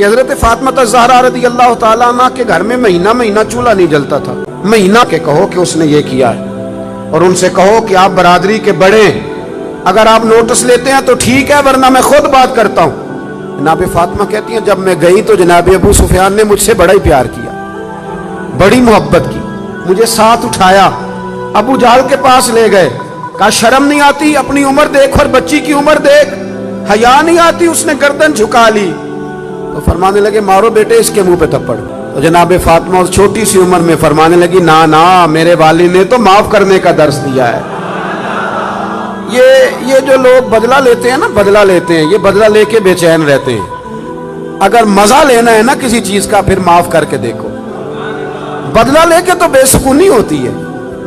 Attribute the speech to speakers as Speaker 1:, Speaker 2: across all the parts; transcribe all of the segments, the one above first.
Speaker 1: کہ حضرت فاطمہ زہرا رضی اللہ تعالیٰ عنہ کے گھر میں مہینہ مہینہ چولہا نہیں جلتا تھا. مہینہ کے کہو کہ اس نے یہ کیا ہے، اور ان سے کہو کہ آپ برادری کے بڑے ہیں، اگر آپ نوٹس لیتے ہیں تو ٹھیک ہے ورنہ میں خود بات کرتا ہوں. جناب فاطمہ کہتی ہیں جب میں گئی تو جناب ابو سفیان نے مجھ سے بڑا ہی پیار کیا، بڑی محبت کی، مجھے ساتھ اٹھایا، ابو جہل کے پاس لے گئے، کہا شرم نہیں آتی، اپنی عمر دیکھ اور بچی کی عمر دیکھ، حیا نہیں آتی؟ اس نے گردن جھکا لی. تو فرمانے لگے مارو بیٹے اس کے منہ پہ تھپڑ. تو جناب فاطمہ اس چھوٹی سی عمر میں فرمانے لگی نا نا، میرے والد نے تو معاف کرنے کا درس دیا ہے. یہ جو لوگ بدلہ لیتے ہیں نا، بدلہ لیتے ہیں، یہ بدلہ لے کے بے چین رہتے ہیں. اگر مزہ لینا ہے نا کسی چیز کا، پھر معاف کر کے دیکھو. بدلہ لے کے تو بے سکونی ہوتی ہے،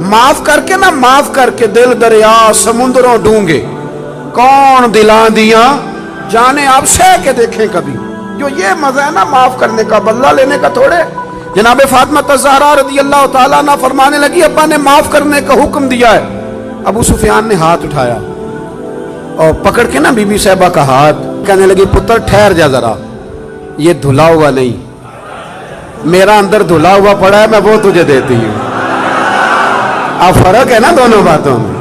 Speaker 1: معاف کر کے نا، معاف کر کے دل دریا سمندروں ڈونگے، کون دلاں دیا جانے آپ سہ کے دیکھیں کبھی. جو یہ مزہ ہے نا معاف کرنے کا، بدلہ لینے کا تھوڑے. جناب فاطمہ زہرا رضی اللہ تعالیٰ عنہ فرمانے لگی ابا نے معاف کرنے کا حکم دیا ہے. ابو سفیان نے ہاتھ اٹھایا اور پکڑ کے نا بی بی صاحبہ کا ہاتھ، کہنے لگی پتر ٹھہر جا ذرا، یہ دھلا ہوا نہیں، میرا اندر دھلا ہوا پڑا ہے، میں وہ تجھے دیتی ہوں. اب فرق ہے نا دونوں باتوں میں.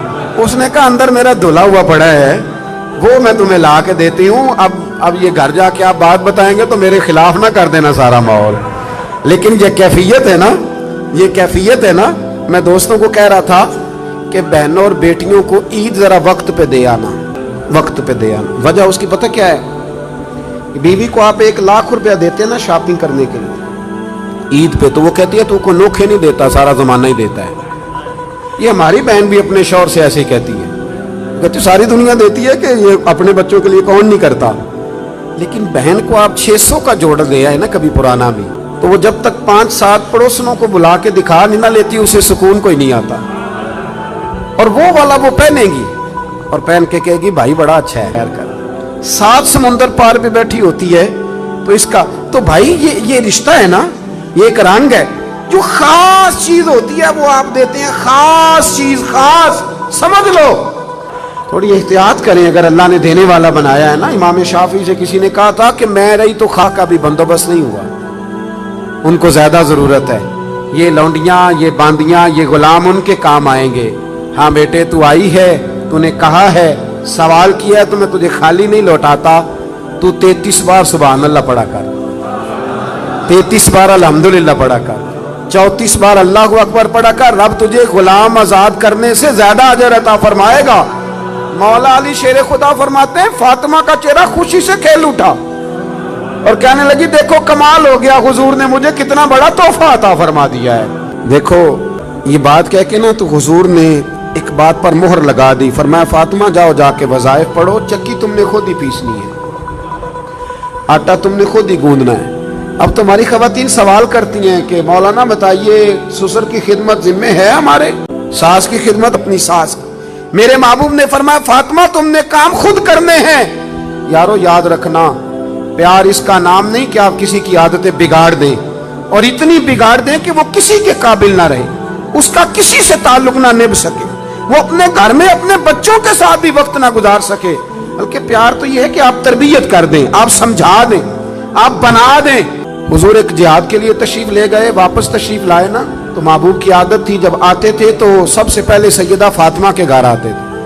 Speaker 1: اس نے کہا اندر میرا دھلا ہوا پڑا ہے، وہ میں تمہیں لا کے دیتی ہوں. اب یہ گھر جا کے آپ بات بتائیں گے تو میرے خلاف نہ کر دینا سارا ماحول. لیکن یہ کیفیت ہے نا، یہ کیفیت ہے نا. میں دوستوں کو کہہ رہا تھا کہ بہنوں اور بیٹیوں کو عید ذرا وقت پہ دے آنا، وقت پہ دے آنا. وجہ اس کی پتہ کیا ہے؟ بیوی کو آپ 1 لاکھ روپیہ دیتے ہیں نا شاپنگ کرنے کے لیے عید پہ، تو وہ کہتی ہے تو کو نوکھے نہیں دیتا، سارا زمانہ ہی دیتا ہے. یہ ہماری بہن بھی اپنے شوہر سے ایسے ہی کہتی ہے، کہتی ساری دنیا دیتی ہے کہ یہ اپنے بچوں کے لیے کون نہیں کرتا. لیکن بہن کو آپ 600 کا جوڑا دیا ہے نا کبھی پرانا بھی، تو وہ جب تک 5-7 پڑوسنوں کو بلا کے دکھا نہیں نہ لیتی، اسے سکون کوئی نہیں آتا. اور وہ والا وہ پہنے گی اور پہن کے کہے گی بھائی بڑا اچھا ہے، خیر کر. 7 سمندر پار پہ بیٹھی ہوتی ہے تو اس کا تو بھائی یہ رشتہ ہے نا، یہ ایک رنگ ہے. جو خاص چیز ہوتی ہے وہ آپ دیتے ہیں، خاص چیز، خاص سمجھ لو. تھوڑی احتیاط کریں اگر اللہ نے دینے والا بنایا ہے نا. امام شافعی سے کسی نے کہا تھا کہ میں رہی تو خواہ کا بھی بندوبست نہیں ہوا، ان کو زیادہ ضرورت ہے، یہ لونڈیاں، یہ باندیاں، یہ غلام ان کے کام آئیں گے. ہاں بیٹے تو آئی ہے، تو نے کہا ہے، سوال کیا ہے، تو میں تجھے خالی نہیں لوٹاتا. تو 33 بار سبحان اللہ پڑھا کر، 33 بار الحمدللہ پڑھا کر، 34 بار اللہ اکبر پڑھا کر. رب تجھے غلام آزاد کرنے سے زیادہ اجر عطا فرمائے گا. مولا علی شیر خدا فرماتے ہیں فاطمہ کا چہرہ خوشی سے کھل اٹھا اور کہنے لگی دیکھو کمال ہو گیا، حضور نے مجھے کتنا بڑا تحفہ عطا فرما دیا ہے. دیکھو یہ بات کہہ کے نا تو حضور نے ایک بات پر مہر لگا دی. فرمایا فاطمہ جاؤ جا کے وظائف پڑھو، چکی تم نے خود ہی پیسنی ہے، آٹا تم نے خود ہی گوندنا ہے. اب تمہاری خواتین سوال کرتی ہیں کہ مولانا بتائیے سسر کی خدمت ذمہ ہے ہمارے، ساس کی خدمت اپنی ساس کی. میرے محبوب نے فرمایا فاطمہ تم نے کام خود کرنے ہیں. یارو یاد رکھنا پیار اس کا نام نہیں کہ آپ کسی کی عادتیں بگاڑ دیں، اور اتنی بگاڑ دیں کہ وہ کسی کے قابل نہ رہے، اس کا کسی سے تعلق نہ نبھ سکے، وہ اپنے گھر میں اپنے بچوں کے ساتھ بھی وقت نہ گزار سکے. بلکہ پیار تو یہ ہے کہ آپ تربیت کر دیں، آپ سمجھا دیں، آپ بنا دیں. حضور ایک جہاد کے لیے تشریف لے گئے، واپس تشریف لائے نا، تو محبوب کی عادت تھی جب آتے تھے تو سب سے پہلے سیدہ فاطمہ کے گھر آتے تھے،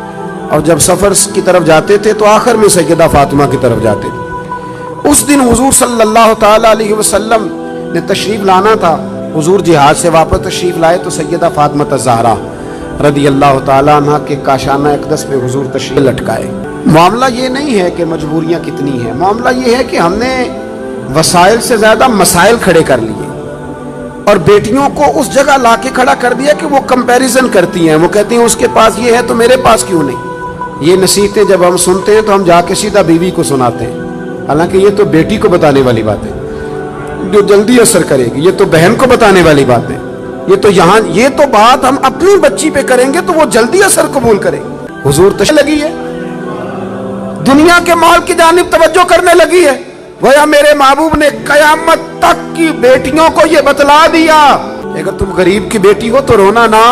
Speaker 1: اور جب سفر کی طرف جاتے تھے تو آخر میں سیدہ فاطمہ کی طرف جاتے تھے. اس دن حضور صلی اللہ تعالی علیہ وسلم نے تشریف لانا تھا. حضور جہاد سے واپس تشریف لائے تو سیدہ فاطمہ زہرا رضی اللہ تعالیٰ عنہ کے کاشانہ اقدس میں حضور تشریف لٹکائے. معاملہ یہ نہیں ہے کہ مجبوریاں کتنی ہیں، معاملہ یہ ہے کہ ہم نے وسائل سے زیادہ مسائل کھڑے کر لیے اور بیٹیوں کو اس جگہ لا کے کھڑا کر دیا کہ وہ کمپیریزن کرتی ہیں. وہ کہتی ہیں اس کے پاس یہ ہے تو میرے پاس کیوں نہیں. یہ نصیحتیں جب ہم سنتے ہیں تو ہم جا کے سیدھا بیوی کو سناتے ہیں، حالانکہ یہ تو بیٹی کو بتانے والی بات ہے جو جلدی اثر کرے گی، یہ تو بہن کو بتانے والی بات ہے. یہ تو یہاں یہ تو بات ہم اپنی بچی پہ کریں گے تو وہ جلدی اثر قبول کرے گی. حضور تشریف لگی ہے، دنیا کے مال کی جانب توجہ کرنے لگی ہے. گویا میرے محبوب نے قیامت تک کی بیٹیوں کو یہ بتلا دیا اگر تم غریب کی بیٹی ہو تو رونا نہ،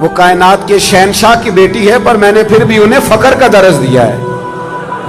Speaker 1: وہ کائنات کے شہنشاہ کی بیٹی ہے، پر میں نے پھر بھی انہیں فقر کا درس دیا ہے.